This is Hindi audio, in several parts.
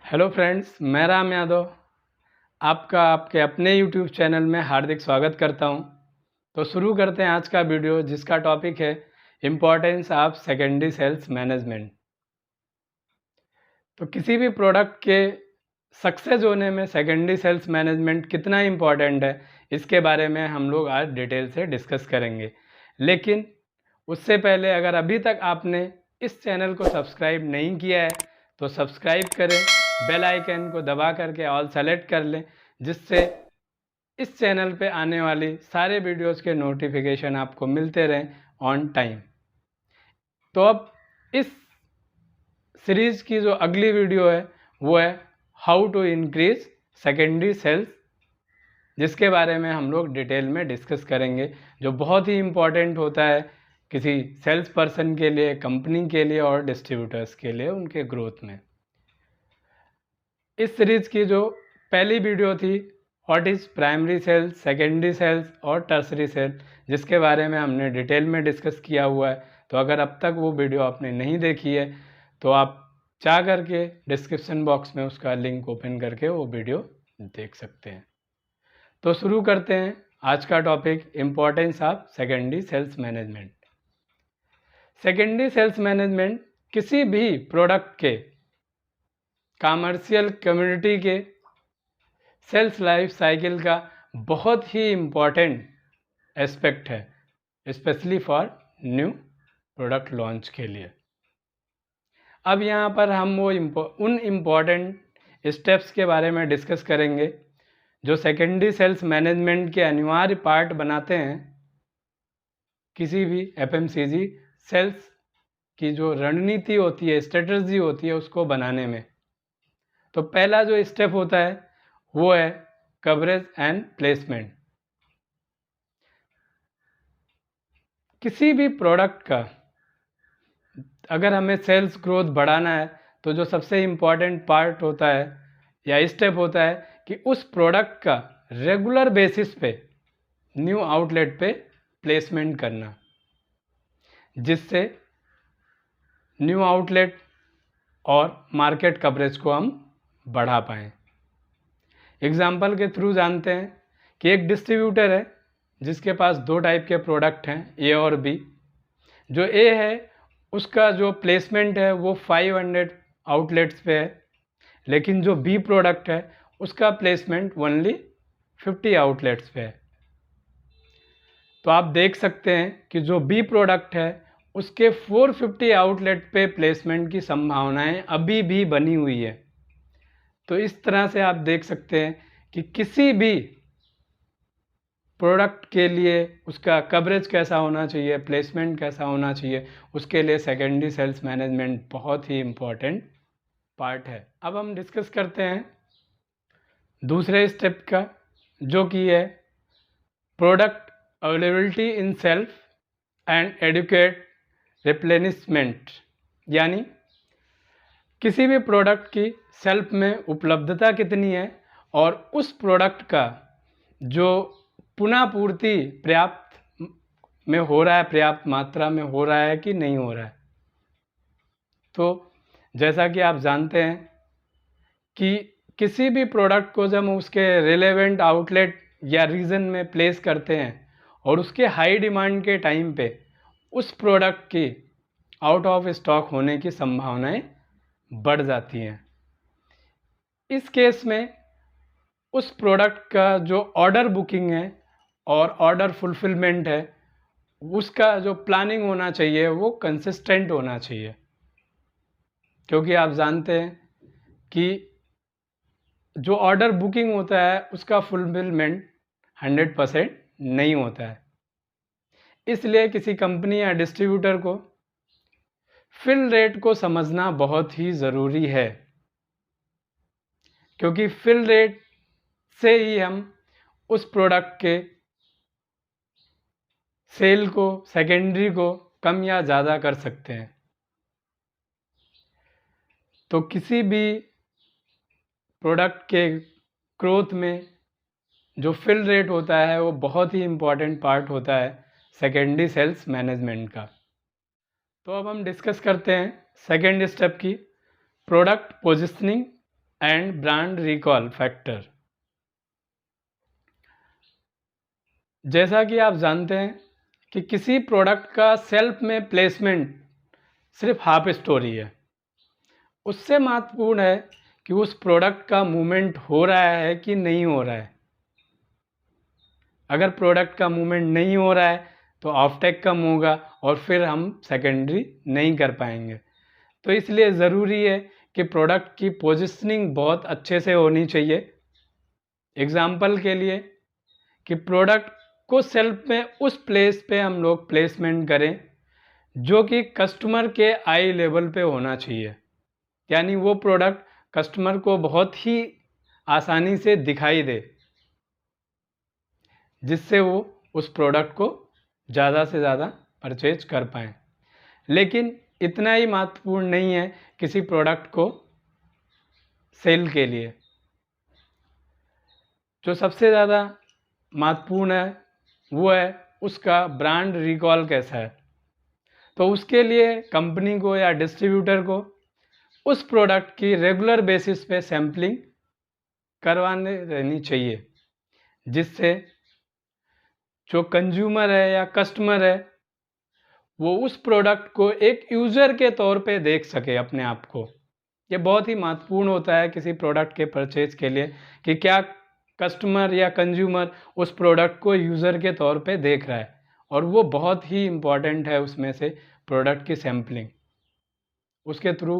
हेलो फ्रेंड्स, मैं राम यादव आपका आपके अपने यूट्यूब चैनल में हार्दिक स्वागत करता हूं। तो शुरू करते हैं आज का वीडियो, जिसका टॉपिक है importance of secondary sales management. तो किसी भी प्रोडक्ट के सक्सेस होने में सेकेंडरी सेल्स मैनेजमेंट कितना इम्पॉर्टेंट है, इसके बारे में हम लोग आज डिटेल से डिस्कस करेंगे। लेकिन उससे पहले अगर अभी तक आपने इस चैनल को सब्सक्राइब नहीं किया है तो सब्सक्राइब करें, बेल आइकन को दबा करके ऑल सेलेक्ट कर लें, जिससे इस चैनल पे आने वाली सारे वीडियोस के नोटिफिकेशन आपको मिलते रहें ऑन टाइम। तो अब इस सीरीज़ की जो अगली वीडियो है वो है how to increase secondary sales, जिसके बारे में हम लोग डिटेल में डिस्कस करेंगे, जो बहुत ही इम्पॉर्टेंट होता है किसी सेल्स पर्सन के लिए, कंपनी के लिए और डिस्ट्रीब्यूटर्स के लिए उनके ग्रोथ में। इस सीरीज़ की जो पहली वीडियो थी what is primary sales, secondary sales और टर्सरी सेल, जिसके बारे में हमने डिटेल में डिस्कस किया हुआ है। तो अगर अब तक वो वीडियो आपने नहीं देखी है तो आप चाह करके डिस्क्रिप्शन बॉक्स में उसका लिंक ओपन करके वो वीडियो देख सकते हैं। तो शुरू करते हैं आज का topic, importance of secondary sales management. Secondary sales management किसी भी प्रोडक्ट के कमर्शियल कम्युनिटी के सेल्स लाइफ साइकिल का बहुत ही इम्पॉर्टेंट एस्पेक्ट है, specially for new product launch के लिए। अब यहाँ पर हम वो उन इम्पॉर्टेंट स्टेप्स के बारे में डिस्कस करेंगे जो सेकेंडरी सेल्स मैनेजमेंट के अनिवार्य पार्ट बनाते हैं किसी भी एफएमसीजी सेल्स की जो रणनीति होती है, स्ट्रेटजी होती है, उसको बनाने में। तो पहला जो स्टेप होता है वो है कवरेज एंड प्लेसमेंट। किसी भी प्रोडक्ट का अगर हमें सेल्स ग्रोथ बढ़ाना है तो जो सबसे इम्पॉर्टेंट पार्ट होता है या स्टेप होता है कि उस प्रोडक्ट का रेगुलर बेसिस पे न्यू आउटलेट पे प्लेसमेंट करना, जिससे न्यू आउटलेट और मार्केट कवरेज को हम बढ़ा पाएँ। एग्जाम्पल के थ्रू जानते हैं कि एक डिस्ट्रीब्यूटर है जिसके पास दो टाइप के प्रोडक्ट हैं, ए और बी। जो ए है उसका जो प्लेसमेंट है वो 500 आउटलेट्स पे है, लेकिन जो बी प्रोडक्ट है उसका प्लेसमेंट ओनली 50 आउटलेट्स पे है। तो आप देख सकते हैं कि जो बी प्रोडक्ट है उसके 450 आउटलेट पे प्लेसमेंट की संभावनाएं अभी भी बनी हुई है। तो इस तरह से आप देख सकते हैं कि किसी भी प्रोडक्ट के लिए उसका कवरेज कैसा होना चाहिए, प्लेसमेंट कैसा होना चाहिए, उसके लिए सेकेंडरी सेल्स मैनेजमेंट बहुत ही इम्पॉर्टेंट पार्ट है। अब हम डिस्कस करते हैं दूसरे स्टेप का, जो कि है product availability in shelf and adequate replenishment. यानी किसी भी प्रोडक्ट की सेल्फ में उपलब्धता कितनी है और उस प्रोडक्ट का जो पुनः पूर्ति पर्याप्त में हो रहा है, पर्याप्त मात्रा में हो रहा है कि नहीं हो रहा है। तो जैसा कि आप जानते हैं कि किसी भी प्रोडक्ट को जब उसके रिलेवेंट आउटलेट या रीजन में प्लेस करते हैं और उसके हाई डिमांड के टाइम पे उस प्रोडक्ट की आउट ऑफ स्टॉक होने की संभावनाएं बढ़ जाती हैं। इस केस में उस प्रोडक्ट का जो ऑर्डर बुकिंग है और ऑर्डर फुलफिलमेंट है, उसका जो प्लानिंग होना चाहिए वो कंसिस्टेंट होना चाहिए, क्योंकि आप जानते हैं कि जो ऑर्डर बुकिंग होता है उसका फुलफिलमेंट 100% नहीं होता है। इसलिए किसी कंपनी या डिस्ट्रीब्यूटर को फिल रेट को समझना बहुत ही ज़रूरी है, क्योंकि फिल रेट से ही हम उस प्रोडक्ट के सेल को, सेकेंडरी को कम या ज़्यादा कर सकते हैं। तो किसी भी प्रोडक्ट के ग्रोथ में जो फिल रेट होता है वो बहुत ही इम्पॉर्टेंट पार्ट होता है सेकेंडरी सेल्स मैनेजमेंट का। तो अब हम डिस्कस करते हैं सेकेंड स्टेप की, product positioning and brand recall factor. जैसा कि आप जानते हैं कि किसी प्रोडक्ट का सेल्फ में प्लेसमेंट सिर्फ हाफ स्टोरी है। उससे महत्वपूर्ण है कि उस प्रोडक्ट का मूवमेंट हो रहा है कि नहीं हो रहा है। अगर प्रोडक्ट का मूवमेंट नहीं हो रहा है तो ऑफटेक कम होगा और फिर हम सेकेंडरी नहीं कर पाएंगे। तो इसलिए ज़रूरी है कि प्रोडक्ट की पोजीशनिंग बहुत अच्छे से होनी चाहिए। एग्जाम्पल के लिए कि प्रोडक्ट को सेल्फ में उस प्लेस पे हम लोग प्लेसमेंट करें जो कि कस्टमर के आई लेवल पे होना चाहिए, यानी वो प्रोडक्ट कस्टमर को बहुत ही आसानी से दिखाई दे, जिससे वो उस प्रोडक्ट को ज़्यादा से ज़्यादा परचेज कर पाएँ। लेकिन इतना ही महत्वपूर्ण नहीं है किसी प्रोडक्ट को सेल के लिए। जो सबसे ज़्यादा महत्वपूर्ण है वो है उसका ब्रांड रिकॉल कैसा है। तो उसके लिए कंपनी को या डिस्ट्रीब्यूटर को उस प्रोडक्ट की रेगुलर बेसिस पे सैम्पलिंग करवाने रहनी चाहिए, जिससे जो कंज्यूमर है या कस्टमर है वो उस प्रोडक्ट को एक यूज़र के तौर पे देख सके अपने आप को। ये बहुत ही महत्वपूर्ण होता है किसी प्रोडक्ट के परचेज के लिए कि क्या कस्टमर या कंज्यूमर उस प्रोडक्ट को यूज़र के तौर पे देख रहा है, और वो बहुत ही इम्पॉर्टेंट है उसमें से प्रोडक्ट की सैम्पलिंग। उसके थ्रू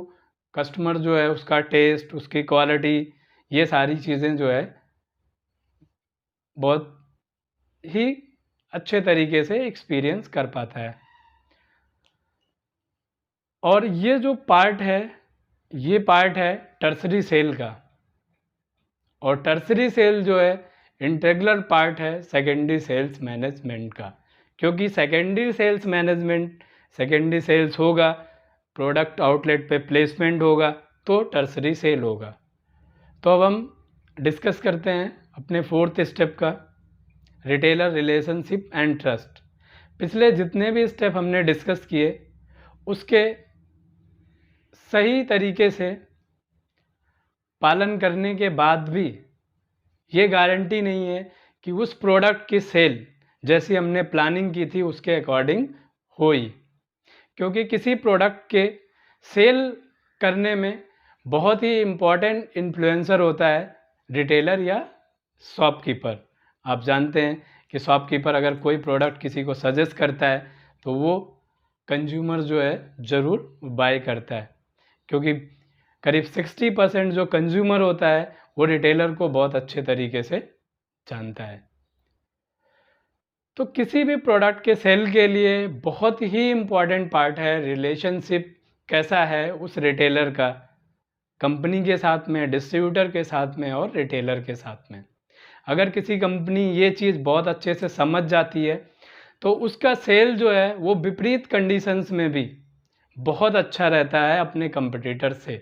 कस्टमर जो है उसका टेस्ट, उसकी क्वालिटी, ये सारी चीज़ें जो है बहुत ही अच्छे तरीके से एक्सपीरियंस कर पाता है। और ये जो पार्ट है ये पार्ट है टर्सरी सेल का, और टर्सरी सेल जो है इंटीग्रल पार्ट है सेकेंडरी सेल्स मैनेजमेंट का, क्योंकि secondary sales management, secondary sales होगा, प्रोडक्ट आउटलेट पे प्लेसमेंट होगा, तो टर्सरी सेल होगा। तो अब हम डिस्कस करते हैं अपने फोर्थ स्टेप का, रिटेलर रिलेशनशिप एंड ट्रस्ट। पिछले जितने भी स्टेप हमने डिस्कस किए उसके सही तरीके से पालन करने के बाद भी ये गारंटी नहीं है कि उस प्रोडक्ट की सेल जैसी हमने प्लानिंग की थी उसके अकॉर्डिंग हुई, क्योंकि किसी प्रोडक्ट के सेल करने में बहुत ही इम्पॉर्टेंट इन्फ्लुएंसर होता है रिटेलर या शॉपकीपर। आप जानते हैं कि शॉपकीपर अगर कोई प्रोडक्ट किसी को सजेस्ट करता है तो वो कंज्यूमर जो है ज़रूर बाय करता है, क्योंकि करीब 60% जो कंज्यूमर होता है वो रिटेलर को बहुत अच्छे तरीके से जानता है। तो किसी भी प्रोडक्ट के सेल के लिए बहुत ही इम्पॉर्टेंट पार्ट है रिलेशनशिप कैसा है उस रिटेलर का, कंपनी के साथ में, डिस्ट्रीब्यूटर के साथ में और रिटेलर के साथ में। अगर किसी कंपनी ये चीज़ बहुत अच्छे से समझ जाती है तो उसका सेल जो है वो विपरीत कंडीशंस में भी बहुत अच्छा रहता है अपने कंपटीटर से।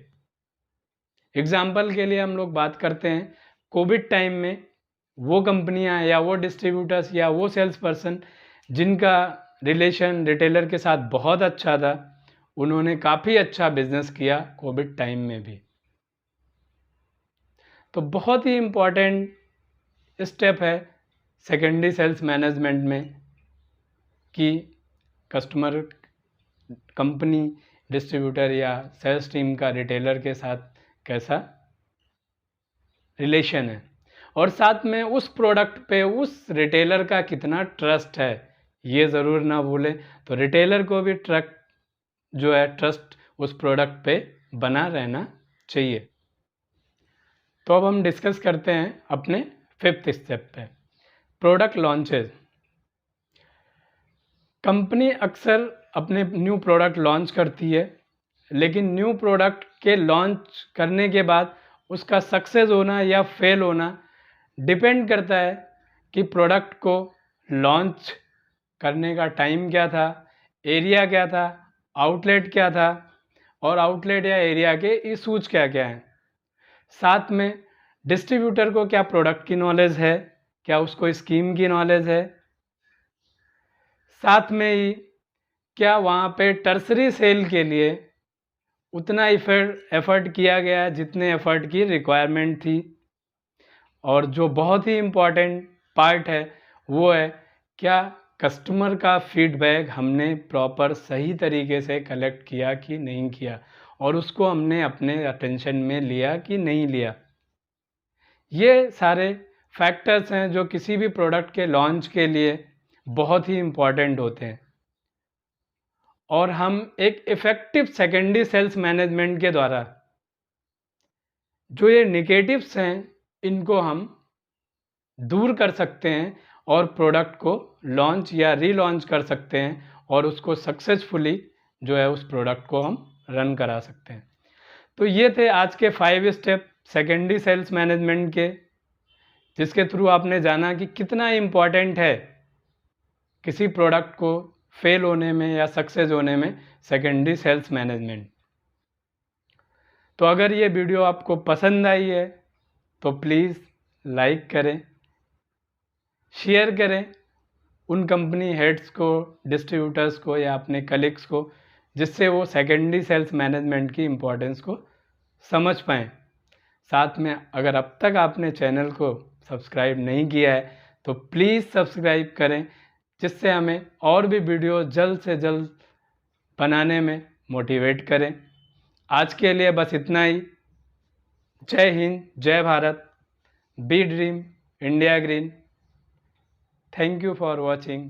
एग्जाम्पल के लिए हम लोग बात करते हैं कोविड टाइम में वो कंपनियां या वो डिस्ट्रीब्यूटर्स या वो सेल्स पर्सन जिनका रिलेशन रिटेलर के साथ बहुत अच्छा था, उन्होंने काफ़ी अच्छा बिजनेस किया कोविड टाइम में भी। तो बहुत ही इम्पॉर्टेंट स्टेप है सेकेंडरी सेल्स मैनेजमेंट में कि कस्टमर, कंपनी, डिस्ट्रीब्यूटर या सेल्स टीम का रिटेलर के साथ कैसा रिलेशन है, और साथ में उस प्रोडक्ट पे उस रिटेलर का कितना ट्रस्ट है, ये ज़रूर ना भूलें। तो रिटेलर को भी ट्रस्ट उस प्रोडक्ट पे बना रहना चाहिए। तो अब हम डिस्कस करते हैं अपने फिफ्थ स्टेप पे, प्रोडक्ट लॉन्चेस। कंपनी अक्सर अपने न्यू प्रोडक्ट लॉन्च करती है, लेकिन न्यू प्रोडक्ट के लॉन्च करने के बाद उसका सक्सेस होना या फेल होना डिपेंड करता है कि प्रोडक्ट को लॉन्च करने का टाइम क्या था, एरिया क्या था, आउटलेट क्या था, और आउटलेट या एरिया के इशूज क्या क्या हैं। साथ में डिस्ट्रीब्यूटर को क्या प्रोडक्ट की नॉलेज है, क्या उसको स्कीम की नॉलेज है, साथ में ही क्या वहाँ पे टर्सरी सेल के लिए उतना एफर्ट किया गया जितने एफर्ट की रिक्वायरमेंट थी। और जो बहुत ही इम्पॉर्टेंट पार्ट है वो है क्या कस्टमर का फीडबैक हमने प्रॉपर सही तरीके से कलेक्ट किया कि नहीं किया, और उसको हमने अपने अटेंशन में लिया कि नहीं लिया। ये सारे फैक्टर्स हैं जो किसी भी प्रोडक्ट के लॉन्च के लिए बहुत ही इम्पॉर्टेंट होते हैं। और हम एक इफ़ेक्टिव सेकेंडरी सेल्स मैनेजमेंट के द्वारा जो ये नेगेटिव्स हैं इनको हम दूर कर सकते हैं और प्रोडक्ट को लॉन्च या रीलॉन्च कर सकते हैं, और उसको सक्सेसफुली जो है उस प्रोडक्ट को हम रन करा सकते हैं। तो ये थे आज के 5 स्टेप सेकेंडरी सेल्स मैनेजमेंट के, जिसके थ्रू आपने जाना कि कितना इम्पॉर्टेंट है किसी प्रोडक्ट को फेल होने में या सक्सेस होने में सेकेंडरी सेल्स मैनेजमेंट। तो अगर ये वीडियो आपको पसंद आई है तो प्लीज़ लाइक करें, शेयर करें उन कंपनी हेड्स को, डिस्ट्रीब्यूटर्स को या अपने कलीग्स को, जिससे वो सेकेंडरी सेल्स मैनेजमेंट की इम्पोर्टेंस को समझ पाएँ। साथ में अगर अब तक आपने चैनल को सब्सक्राइब नहीं किया है तो प्लीज़ सब्सक्राइब करें, जिससे हमें और भी वीडियो जल्द से जल्द बनाने में मोटिवेट करें। आज के लिए बस इतना ही। जय हिंद, जय Bharat, B dream, India green. Thank you for watching.